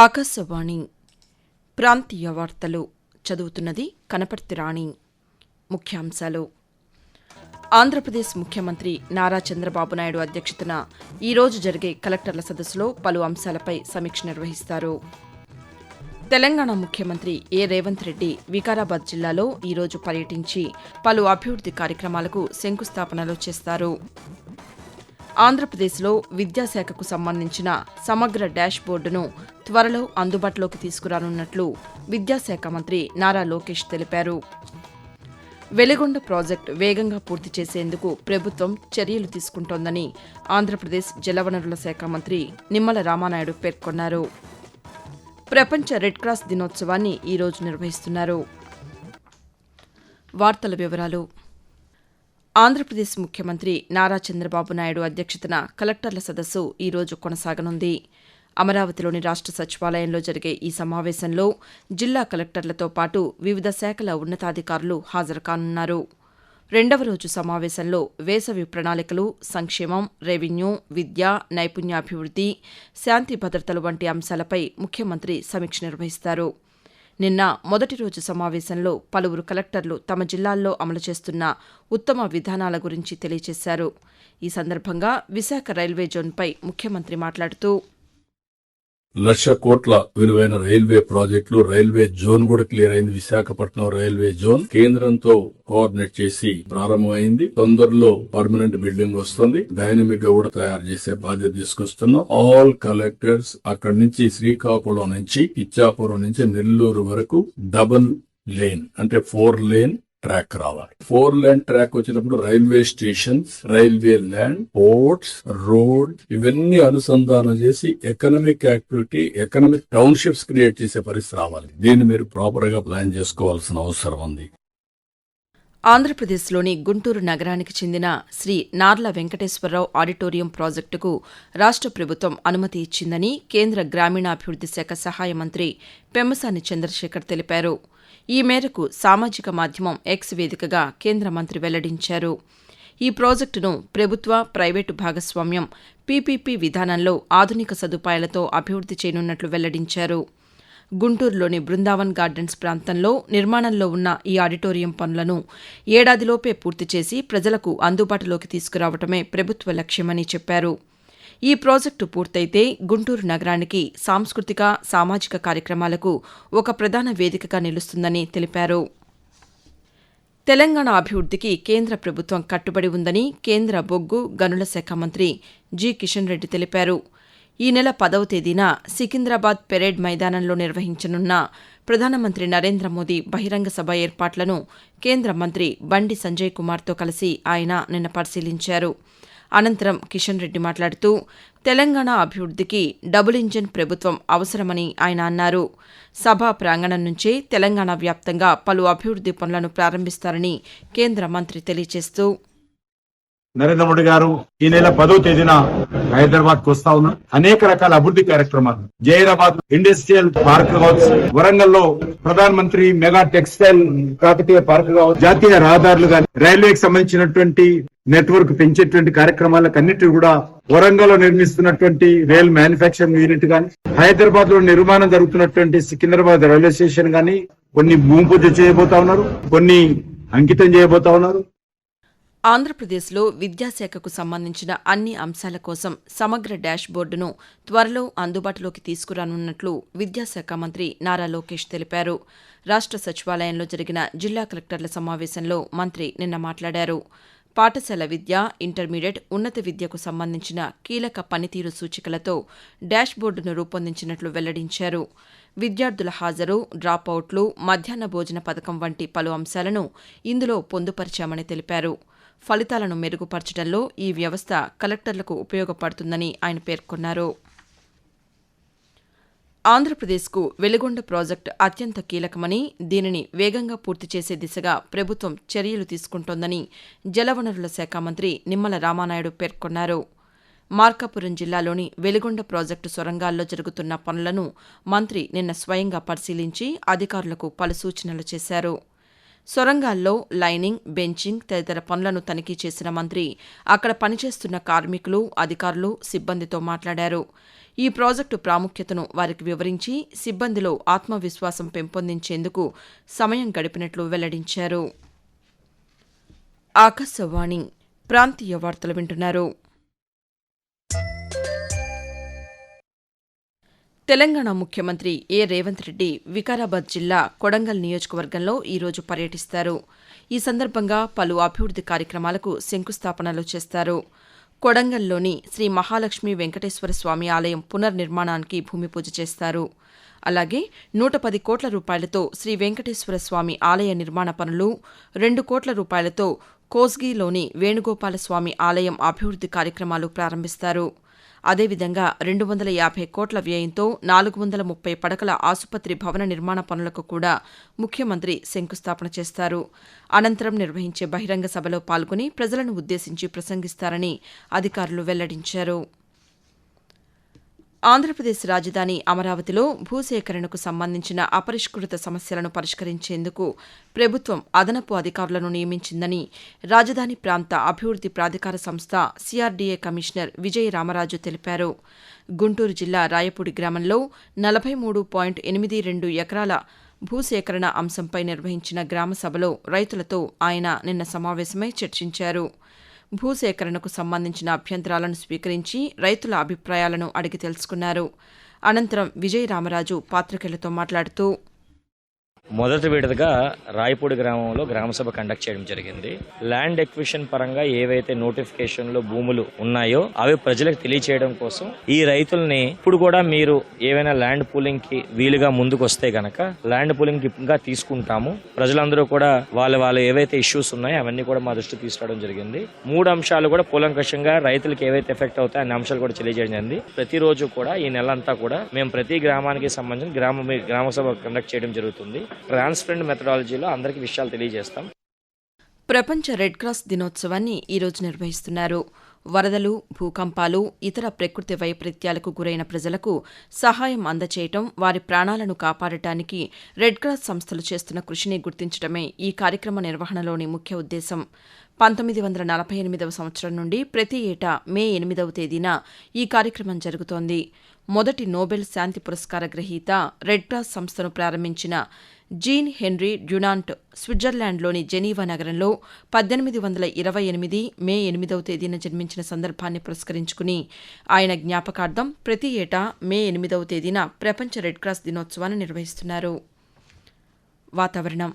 ఆకాశవాణి ప్రాంతీయ వార్తలు చదువుతున్నది కనపర్తి రాణి. ముఖ్యాంశాలు. ఆంధ్రప్రదేశ్ ముఖ్యమంత్రి నారా చంద్రబాబు నాయుడు అధ్యక్షతన ఈరోజు జరిగే కలెక్టర్ల సదస్సులో పలు అంశాలపై సమీక్ష నిర్వహిస్తారు. తెలంగాణ ముఖ్యమంత్రి రేవంత్ రెడ్డి వికారాబాద్ జిల్లాలో ఈరోజు పర్యటించి పలు అభివృద్ది కార్యక్రమాలకు శంకుస్థాపనలు చేస్తారు. ఆంధ్రప్రదేశ్లో విద్యాశాఖకు సంబంధించిన సమగ్ర డాష్ బోర్డును త్వరలో అందుబాటులోకి తీసుకురానున్నట్లు విద్యాశాఖ మంత్రి నారా లోకేష్ తెలిపారు. వెలిగొండ ప్రాజెక్టు వేగంగా పూర్తి చేసేందుకు ప్రభుత్వం చర్యలు తీసుకుంటోందని ఆంధ్రప్రదేశ్ జలవనరుల శాఖ మంత్రి నిమ్మల రామానాయుడు పేర్కొన్నారు. ప్రపంచ రెడ్ క్రాస్ దినోత్సవాన్ని ఈరోజు నిర్వహిస్తున్నారు. వార్తల వివరాలు. ఆంధ్రప్రదేశ్ ముఖ్యమంత్రి నారా చంద్రబాబు నాయుడు అధ్యక్షతన కలెక్టర్ల సదస్సు ఈరోజు కొనసాగనుంది. అమరావతిలోని రాష్ట సచివాలయంలో జరిగే ఈ సమావేశంలో జిల్లా కలెక్టర్లతో పాటు వివిధ శాఖల ఉన్నతాధికారులు హాజరు కానున్నారు. రెండవ రోజు సమావేశంలో వేసవి ప్రణాళికలు, సంక్షేమం, రెవెన్యూ, విద్య, నైపుణ్యాభివృద్ది, శాంతి భద్రతలు వంటి అంశాలపై ముఖ్యమంత్రి సమీక్ష నిర్వహిస్తారు. నిన్న మొదటి రోజు సమావేశంలో పలువురు కలెక్టర్లు తమ జిల్లాల్లో అమలు చేస్తున్న ఉత్తమ విధానాల గురించి తెలియజేశారు. ఈ సందర్భంగా విశాఖ రైల్వే జోన్పై ముఖ్యమంత్రి మాట్లాడుతూ 1,00,000 కోట్ల విలువైన రైల్వే ప్రాజెక్టులు, రైల్వే జోన్ కూడా క్లియర్ అయింది. విశాఖపట్నం రైల్వే జోన్ కేంద్రంతో కోఆర్డినేట్ చేసి ప్రారంభమైంది. తొందరలో పర్మనెంట్ బిల్డింగ్ వస్తుంది. డైనమిక్ గా కూడా తయారు చేసే బాధ్యత తీసుకొస్తున్నాం. ఆల్ కలెక్టర్స్ అక్కడి నుంచి శ్రీకాకుళం నుంచి ఇచ్చాపురం నుంచి నెల్లూరు వరకు డబుల్ లేన్ అంటే 4 లేన్ ట్రాక్ రావాలి. 4 లేన్ ట్రాక్ వచ్చినప్పుడు railway stations, railway land, ports, road ఇవన్నీ అనుసంధానం చేసి economic activity, economic townships create చేసే పరిస్థితి రావాలి. దీన్ని మీరు ప్రాపర్ గా ప్లాన్ చేసుకోవాల్సిన అవసరం ఉంది. ఆంధ్రప్రదేశ్లోని గుంటూరు నగరానికి చెందిన శ్రీ నార్ల వెంకటేశ్వరరావు ఆడిటోరియం ప్రాజెక్టుకు రాష్ట ప్రభుత్వం అనుమతి ఇచ్చిందని కేంద్ర గ్రామీణాభివృద్ది శాఖ సహాయ మంత్రి పెమ్మసాని చంద్రశేఖర్ తెలిపారు. ఈ మేరకు సామాజిక మాధ్యమం ఎక్స్ వేదికగా కేంద్ర మంత్రి వెల్లడించారు. ఈ ప్రాజెక్టును ప్రభుత్వ, ప్రైవేటు భాగస్వామ్యం పీపీపీ విధానంలో ఆధునిక సదుపాయాలతో అభివృద్ది చేయనున్నట్లు వెల్లడించారు. గుంటూరులోని బృందావన్ గార్డెన్స్ ప్రాంతంలో నిర్మాణంలో ఉన్న ఈ ఆడిటోరియం పనులను ఏడాదిలోపే పూర్తి చేసి ప్రజలకు అందుబాటులోకి తీసుకురావడమే ప్రభుత్వ లక్ష్యమని చెప్పారు. ఈ ప్రాజెక్టు పూర్తయితే గుంటూరు నగరానికి సాంస్కృతిక, సామాజిక కార్యక్రమాలకు ఒక ప్రధాన వేదికగా నిలుస్తుందని తెలిపారు. తెలంగాణ అభివృద్దికి కేంద్ర ప్రభుత్వం కట్టుబడి ఉందని కేంద్ర బొగ్గు, గనుల శాఖ మంత్రి జి. కిషన్ రెడ్డి తెలిపారు. ఈ నెల 10వ తేదీన సికింద్రాబాద్ పెరేడ్ మైదానంలో నిర్వహించనున్న ప్రధానమంత్రి నరేంద్ర మోదీ బహిరంగ సభ ఏర్పాట్లను కేంద్ర మంత్రి బండి సంజయ్ కుమార్తో కలిసి ఆయన నిన్న పరిశీలించారు. అనంతరం కిషన్ రెడ్డి మాట్లాడుతూ తెలంగాణ అభివృద్దికి డబుల్ ఇంజన్ ప్రభుత్వం అవసరమని ఆయన అన్నారు. సభా ప్రాంగణం నుంచే తెలంగాణ వ్యాప్తంగా పలు అభివృద్ది పనులను ప్రారంభిస్తారని కేంద్ర మంత్రి తెలియజేస్తూ నరేంద్ర మోడీ గారు ఈ నెల 10వ తేదీన హైదరాబాద్ కు వస్తా ఉన్నారు. అనేక రకాల అభివృద్ధి కార్యక్రమాలు, జైరాబాద్ ఇండస్ట్రియల్ పార్క్ కావచ్చు, వరంగల్ లో Pradhan Mantri mega textile Kakatiya park కావచ్చు, జాతీయ రహదారులు గాని, రైల్వేకి సంబంధించినటువంటి నెట్వర్క్ పెంచేటువంటి కార్యక్రమాలకు అన్నిటి కూడా వరంగల్ లో నిర్మిస్తున్నటువంటి రైల్ మ్యానుఫ్యాక్చరింగ్ యూనిట్ గాని, హైదరాబాద్ లో నిర్మాణం జరుగుతున్నటువంటి సికింద్రాబాద్ రైల్వే స్టేషన్ గాని కొన్ని భూమి పూజ చేయబోతా ఉన్నారు, కొన్ని అంకితం చేయబోతా ఉన్నారు. ఆంధ్రప్రదేశ్లో విద్యాశాఖకు సంబంధించిన అన్ని అంశాల కోసం సమగ్ర డాష్ బోర్డును త్వరలో అందుబాటులోకి తీసుకురానున్నట్లు విద్యాశాఖ మంత్రి నారా లోకేష్ తెలిపారు. రాష్ట సచివాలయంలో జరిగిన జిల్లా కలెక్టర్ల సమావేశంలో మంత్రి నిన్న మాట్లాడారు. పాఠశాల విద్య, ఇంటర్మీడియట్, ఉన్నత విద్యకు సంబంధించిన కీలక పనితీరు సూచికలతో డాష్ బోర్డును రూపొందించినట్లు వెల్లడించారు. విద్యార్థుల హాజరు, డ్రాపౌట్లు, మధ్యాహ్న భోజన పథకం వంటి పలు అంశాలను ఇందులో పొందుపరిచామని తెలిపారు. ఫలితాలను మెరుగుపరచడంలో ఈ వ్యవస్థ కలెక్టర్లకు ఉపయోగపడుతుందని ఆయన పేర్కొన్నారు. ఆంధ్రప్రదేశ్కు వెలిగొండ ప్రాజెక్టు అత్యంత కీలకమని, దీనిని వేగంగా పూర్తి చేసే దిశగా ప్రభుత్వం చర్యలు తీసుకుంటోందని జలవనరుల శాఖ మంత్రి నిమ్మల రామానాయుడు పేర్కొన్నారు. మార్కాపురం జిల్లాలోని వెలిగొండ ప్రాజెక్టు సొరంగాల్లో జరుగుతున్న పనులను మంత్రి నిన్న స్వయంగా పరిశీలించి అధికారులకు పలు సూచనలు చేశారు. సొరంగాల్లో లైనింగ్, బెంచింగ్ తదితర పనులను తనిఖీ చేసిన మంత్రి అక్కడ పనిచేస్తున్న కార్మికులు, అధికారులు, సిబ్బందితో మాట్లాడారు. ఈ ప్రాజెక్టు ప్రాముఖ్యతను వారికి వివరించి సిబ్బందిలో ఆత్మవిశ్వాసం పెంపొందించేందుకు సమయం గడిపినట్లు వెల్లడించారు. ఆకాశవాణి ప్రాంతీయ వార్తలు వింటున్నారు. తెలంగాణ ముఖ్యమంత్రి ఏ రేవంత్ రెడ్డి వికారాబాద్ జిల్లా కొడంగల్ నియోజకవర్గంలో ఈరోజు పర్యటిస్తారు. ఈ సందర్భంగా పలు అభివృద్ది కార్యక్రమాలకు శంకుస్థాపనలు చేస్తారు. కొడంగల్లోని శ్రీ మహాలక్ష్మి వెంకటేశ్వర స్వామి ఆలయం పునర్నిర్మాణానికి భూమి పూజ చేస్తారు. అలాగే 110 కోట్ల రూపాయలతో శ్రీ వెంకటేశ్వర స్వామి ఆలయ నిర్మాణ పనులు, 2 కోట్ల రూపాయలతో కోస్గిలోని వేణుగోపాలస్వామి ఆలయం అభివృద్ది కార్యక్రమాలు ప్రారంభిస్తారు. అదేవిధంగా 250 కోట్ల వ్యయంతో 430 పడకల ఆసుపత్రి భవన నిర్మాణ పనులకు కూడా ముఖ్యమంత్రి శంకుస్థాపన చేస్తారు. అనంతరం నిర్వహించే బహిరంగ సభలో పాల్గొని ప్రజలను ఉద్దేశించి ప్రసంగిస్తారని అధికారులు వెల్లడించారు. ఆంధ్రప్రదేశ్ రాజధాని అమరావతిలో భూసేకరణకు సంబంధించిన అపరిష్కృత సమస్యలను పరిష్కరించేందుకు ప్రభుత్వం అదనపు అధికారులను నియమించిందని రాజధాని ప్రాంత అభివృద్ది ప్రాధికార సంస్థ సిఆర్డీఏ కమిషనర్ విజయ రామరాజు తెలిపారు. గుంటూరు జిల్లా రాయపూడి గ్రామంలో 43.82 ఎకరాల భూసేకరణ అంశంపై నిర్వహించిన గ్రామ సభలో రైతులతో ఆయన నిన్న సమావేశమై చర్చించారు. భూసేకరణకు సంబంధించిన అభ్యంతరాలను స్వీకరించి రైతుల అభిప్రాయాలను అడిగి తెలుసుకున్నారు. అనంతరం విజయ రామరాజు పాతికేయులతో మాట్లాడుతూ మొదటి విడతగా రాయపూడి గ్రామంలో గ్రామసభ కండక్ట్ చేయడం జరిగింది. ల్యాండ్ ఎక్విజిషన్ పరంగా ఏవైతే నోటిఫికేషన్లో భూములు ఉన్నాయో అవి ప్రజలకు తెలియచేయడం కోసం ఈ రైతుల్ని ఇప్పుడు కూడా మీరు ఏవైనా ల్యాండ్ పూలింగ్ కి వీలుగా ముందుకు వస్తే గనక ల్యాండ్ పూలింగ్ గా తీసుకుంటాము. ప్రజలందరూ కూడా వాళ్ళు ఏవైతే ఇష్యూస్ ఉన్నాయో అవన్నీ కూడా మా దృష్టికి తీసుకురావడం జరిగింది. 3 అంశాలు కూడా కూలంకషంగా రైతులకు ఏవైతే ఎఫెక్ట్ అవుతాయో అన్ని అంశాలు కూడా తెలియజేయడం జరిగింది. ప్రతిరోజు కూడా ఈ నెలంతా కూడా మేము ప్రతి గ్రామానికి సంబంధించిన గ్రామసభ కండక్ట్ చేయడం జరుగుతుంది. ట్రాన్స్పరెంట్ మెథడాలజీలో అందరికీ విషయాలు తెలియజేస్తాం. ప్రపంచ రెడ్ క్రాస్ దినోత్సవాన్ని ఈరోజు నిర్వహిస్తున్నారు. వరదలు, భూకంపాలు, ఇతర ప్రకృతి వైపరీత్యాలకు గురైన ప్రజలకు సహాయం అందచేయటం, వారి ప్రాణాలను కాపాడటానికి రెడ్ క్రాస్ సంస్థలు చేస్తున్న కృషిని గుర్తించడమే ఈ కార్యక్రమ నిర్వహణలోని ముఖ్య ఉద్దేశం. 1948వ సంవత్సరం నుండి ప్రతి ఏటా మే 8వ తేదీన ఈ కార్యక్రమం జరుగుతోంది. మొదటి నోబెల్ శాంతి పురస్కార గ్రహీత రెడ్ క్రాస్ సంస్థను ప్రారంభించిన జీన్ హెన్రీ డ్యునాంట్ స్విట్జర్లాండ్లోని జెనీవా నగరంలో 1828 మే 8వ తేదీన జన్మించిన సందర్భాన్ని పురస్కరించుకుని ఆయన జ్ఞాపకార్థం ప్రతి ఏటా మే 8వ తేదీన ప్రపంచ రెడ్ క్రాస్ దినోత్సవాన్ని నిర్వహిస్తున్నారు. వాతావరణం.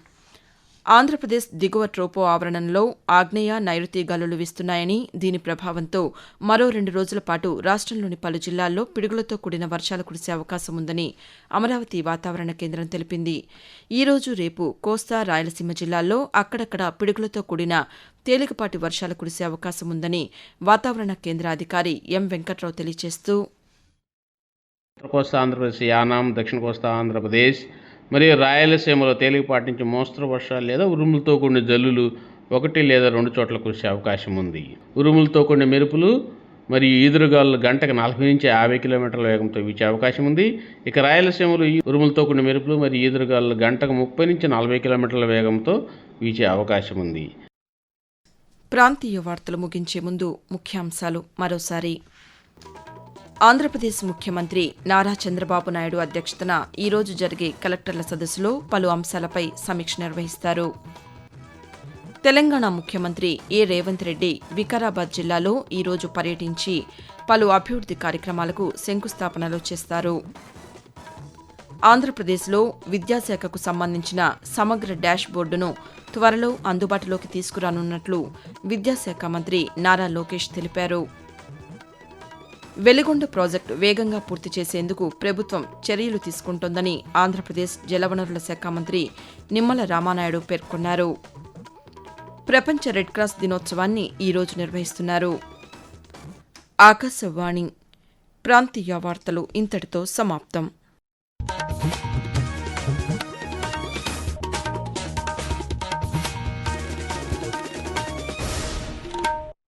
ఆంధ్రప్రదేశ్ దిగువ ట్రోపో ఆవరణంలో ఆగ్నేయ, నైరుతి గాలులు వీస్తున్నాయని, దీని ప్రభావంతో మరో 2 రోజుల పాటు రాష్ట్రంలోని పలు జిల్లాల్లో పిడుగులతో కూడిన వర్షాలు కురిసే అవకాశం ఉందని అమరావతి వాతావరణ కేంద్రం తెలిపింది. ఈ రోజు, రేపు కోస్తా, రాయలసీమ జిల్లాల్లో అక్కడక్కడ పిడుగులతో కూడిన తేలికపాటి వర్షాలు కురిసే అవకాశం ఉందని వాతావరణ కేంద్ర అధికారి ఎం వెంకట్రావు తెలియజేస్తూ ఉత్తర కోస్తా ఆంధ్రప్రదేశ్, యానాం, దక్షిణ కోస్తా ఆంధ్రప్రదేశ్ మరియు రాయలసీమలో తేలికపాటి నుంచి మోస్తరు వర్షాలు లేదా ఉరుములతో కూడిన జల్లులు 1 లేదా 2 చోట్ల కురిసే అవకాశం ఉంది. ఉరుములతో కూడిన మెరుపులు మరియు ఈదురుగాలు గంటకు 40 నుంచి 50 కిలోమీటర్ల వేగంతో వీచే అవకాశం ఉంది. ఇక రాయలసీమలో ఉరుములతో కూడిన మెరుపులు మరియు ఈదురుగాలు గంటకు 30 నుంచి 40 కిలోమీటర్ల వేగంతో వీచే అవకాశం ఉంది. ప్రాంతీయ వార్తలు ముగించే ముందు ముఖ్యాంశాలు మరోసారి. ఆంధ్రప్రదేశ్ ముఖ్యమంత్రి నారా చంద్రబాబు నాయుడు అధ్యక్షతన ఈరోజు జరిగే కలెక్టర్ల సదస్సులో పలు అంశాలపై సమీక్ష నిర్వహిస్తారు. తెలంగాణ ముఖ్యమంత్రి ఏ రేవంత్ రెడ్డి వికారాబాద్ జిల్లాలో ఈరోజు పర్యటించి పలు అభివృద్ది కార్యక్రమాలకు శంకుస్థాపనలు చేస్తారు. ఆంధ్రప్రదేశ్లో విద్యాశాఖకు సంబంధించిన సమగ్ర డాష్ బోర్డును త్వరలో అందుబాటులోకి తీసుకురానున్నట్లు విద్యాశాఖ మంత్రి నారా లోకేష్ తెలిపారు. వెలిగొండ ప్రాజెక్టు వేగంగా పూర్తి చేసేందుకు ప్రభుత్వం చర్యలు తీసుకుంటోందని ఆంధ్రప్రదేశ్ జలవనరుల శాఖ మంత్రి నిమ్మల రామానాయుడు పేర్కొన్నారు. ప్రపంచ రెడ్ క్రాస్ దినోత్సవాన్ని ఈరోజు నిర్వహిస్తున్నారు. ఆకాశవాణి ప్రాంతీయ వార్తలు ఇంతటితో సమాప్తం.